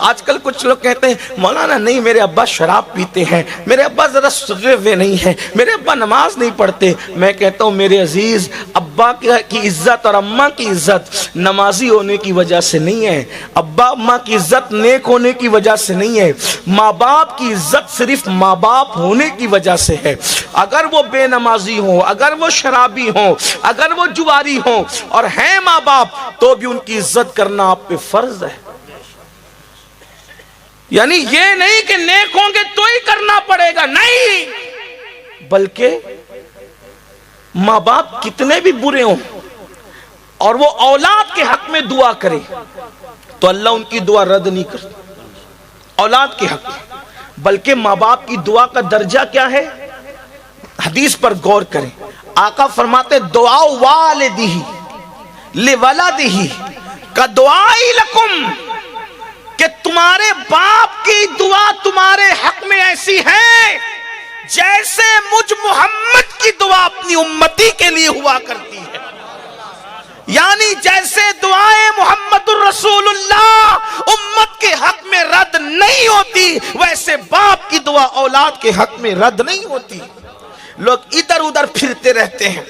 آج کل کچھ لوگ کہتے ہیں مولانا نہیں میرے ابا شراب پیتے ہیں، میرے ابا ذرا سجے ہوئے نہیں ہیں، میرے ابا نماز نہیں پڑھتے۔ میں کہتا ہوں میرے عزیز، ابا کی عزت اور اماں کی عزت نمازی ہونے کی وجہ سے نہیں ہے، ابا اماں کی عزت نیک ہونے کی وجہ سے نہیں ہے، ماں باپ کی عزت صرف ماں باپ ہونے کی وجہ سے ہے۔ اگر وہ بے نمازی ہوں، اگر وہ شرابی ہوں، اگر وہ جواری ہوں اور ہیں ماں باپ، تو بھی ان کی عزت کرنا آپ پہ فرض ہے۔ یعنی یہ نہیں کہ نیک ہوں گے تو ہی کرنا پڑے گا، نہیں، بلکہ ماں باپ کتنے بھی برے ہوں اور وہ اولاد کے حق میں دعا کرے تو اللہ ان کی دعا رد نہیں کرتا، اولاد کے حق میں۔ بلکہ ماں باپ کی دعا کا درجہ کیا ہے؟ حدیث پر غور کریں، آقا فرماتے دعا والدہ لولدہ کدعائی لکم، کہ تمہارے باپ کی دعا تمہارے حق میں ایسی ہے جیسے مجھ محمد کی دعا اپنی امتی کے لیے ہوا کرتی ہے۔ یعنی جیسے دعائیں محمد الرسول اللہ امت کے حق میں رد نہیں ہوتی، ویسے باپ کی دعا اولاد کے حق میں رد نہیں ہوتی۔ لوگ ادھر ادھر پھرتے رہتے ہیں،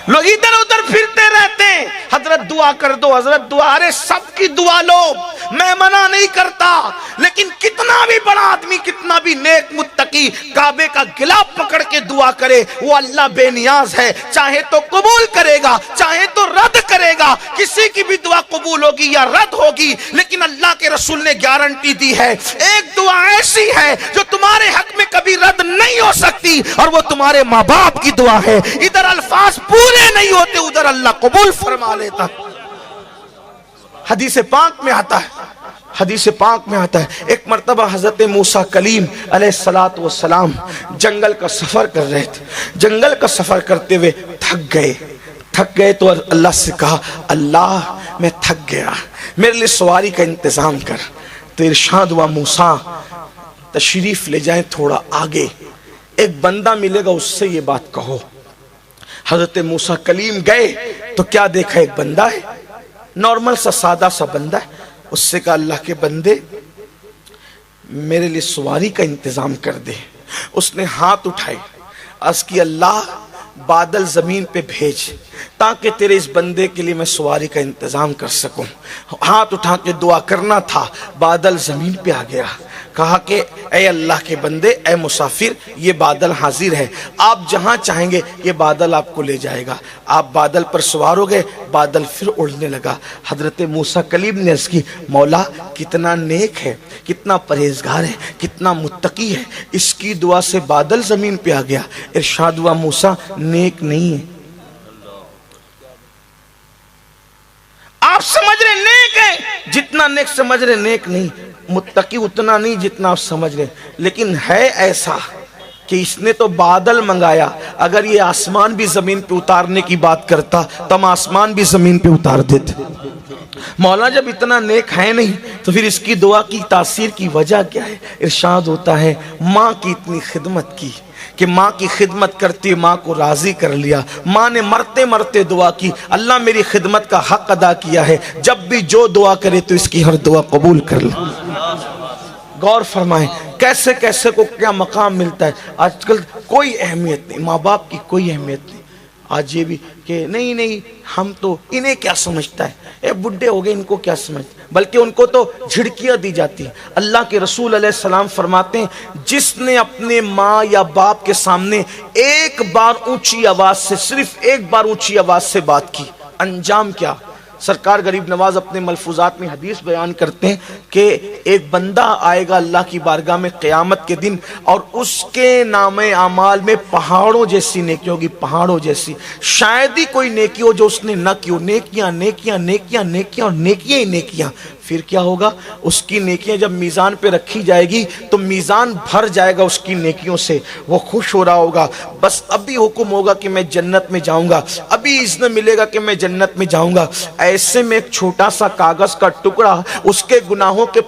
لوگ ادھر ادھر پھرتے رہتے ہیں، حضرت دعا کر دو، حضرت دعا، ارے سب کی دعا لو، میں منع نہیں کرتا، لیکن کتنا بھی بڑا آدمی، کتنا بھی نیک متقی کعبے کا گلاف پکڑ کے دعا کرے، وہ اللہ بے نیاز ہے، چاہے تو قبول کرے گا چاہے تو رد کرے گا، کسی کی بھی دعا قبول ہوگی یا رد ہوگی، لیکن اللہ کے رسول نے گارنٹی دی ہے، ایک دعا ایسی ہے جو تمہارے حق میں کبھی رد نہیں ہو سکتی، اور وہ تمہارے ماں باپ کی دعا ہے۔ ادھر الفاظ پورے نہیں ہوتے، ادھر اللہ قبول فرما لیتا۔ حدیث پاک میں آتا ہے، حدیث پاک میں آتا ہے، ایک مرتبہ حضرت موسیٰ کلیم علیہ السلام جنگل کا سفر کر رہے تھے، جنگل کا سفر کرتے ہوئے تھک گئے تو اللہ سے کہا اللہ میں تھک گیا، میرے لیے سواری کا انتظام کر۔ تو ارشاد ہوا موسیٰ تشریف لے جائیں تھوڑا آگے، ایک بندہ ملے گا اس سے یہ بات کہو۔ حضرت موسیٰ کلیم گئے تو کیا دیکھا؟ ایک بندہ ہے، نارمل سا سادہ سا بندہ ہے۔ اس سے کہا اللہ کے بندے میرے لیے سواری کا انتظام کر دے۔ اس نے ہاتھ اٹھائے، عرض کی اللہ بادل زمین پہ بھیج تاکہ تیرے اس بندے کے لیے میں سواری کا انتظام کر سکوں۔ ہاتھ اٹھا کے دعا کرنا تھا، بادل زمین پہ آ گیا۔ کہا کہ اے اللہ کے بندے، اے مسافر، یہ بادل حاضر ہے، آپ جہاں چاہیں گے یہ بادل آپ کو لے جائے گا۔ آپ بادل پر سوار ہو گئے، بادل پھر اڑنے لگا۔ حضرت موسیٰ کلیم نے عرض کی مولا کتنا نیک ہے، کتنا پرہیزگار ہے، کتنا متقی ہے، اس کی دعا سے بادل زمین پہ آ گیا۔ ارشاد ہوا موسیٰ نیک نہیں ہے۔ آپ سمجھ رہے نیک ہے، جتنا نیک سمجھ رہے نیک نہیں، متقی اتنا نہیں جتنا آپ سمجھ رہے، لیکن ہے ایسا کہ اس نے تو بادل منگایا، اگر یہ آسمان بھی زمین پہ اتارنے کی بات کرتا تو ہم آسمان بھی زمین پہ اتار دیتے۔ مولا جب اتنا نیک ہے نہیں تو پھر اس کی دعا کی تاثیر کی وجہ کیا ہے؟ ارشاد ہوتا ہے ماں کی اتنی خدمت کی کہ ماں کی خدمت کرتی ماں کو راضی کر لیا، ماں نے مرتے مرتے دعا کی اللہ میری خدمت کا حق ادا کیا ہے، جب بھی جو دعا کرے تو اس کی ہر دعا قبول کر لے۔ غور فرمائیں کیسے کیسے کو کیا مقام ملتا ہے۔ آج کل کوئی اہمیت نہیں، ماں باپ کی کوئی اہمیت نہیں۔ آج یہ بھی کہ نہیں ہم تو انہیں کیا سمجھتا ہے، اے بڈھے ہو گئے ان کو کیا سمجھتا ہے، بلکہ ان کو تو جھڑکیاں دی جاتی ہیں۔ اللہ کے رسول علیہ السلام فرماتے ہیں جس نے اپنے ماں یا باپ کے سامنے ایک بار اونچی آواز سے، صرف ایک بار اونچی آواز سے بات کی، انجام کیا؟ سرکار غریب نواز اپنے ملفوظات میں حدیث بیان کرتے ہیں کہ ایک بندہ آئے گا اللہ کی بارگاہ میں قیامت کے دن، اور اس کے نام اعمال میں پہاڑوں جیسی نیکی ہوگی، پہاڑوں جیسی، شاید ہی کوئی نیکی ہو جو اس نے نہ کی ہو، نیکیاں نیکیاں نیکیاں نیکیاں اور نیکیاں ہی نیکیاں۔ پھر کیا ہوگا؟ اس کی نیکیاں جب میزان پہ رکھی جائے گی تو میزان بھر جائے گا اس کی نیکیوں سے، وہ خوش ہو رہا ہوگا، بس ابھی حکم ہوگا کہ میں جنت میں جاؤں گا، ابھی اذن ملے گا کہ میں جنت میں جاؤں گا۔ ایسے میں ایک چھوٹا سا کاغذ کا ٹکڑا اس کے گناہوں کے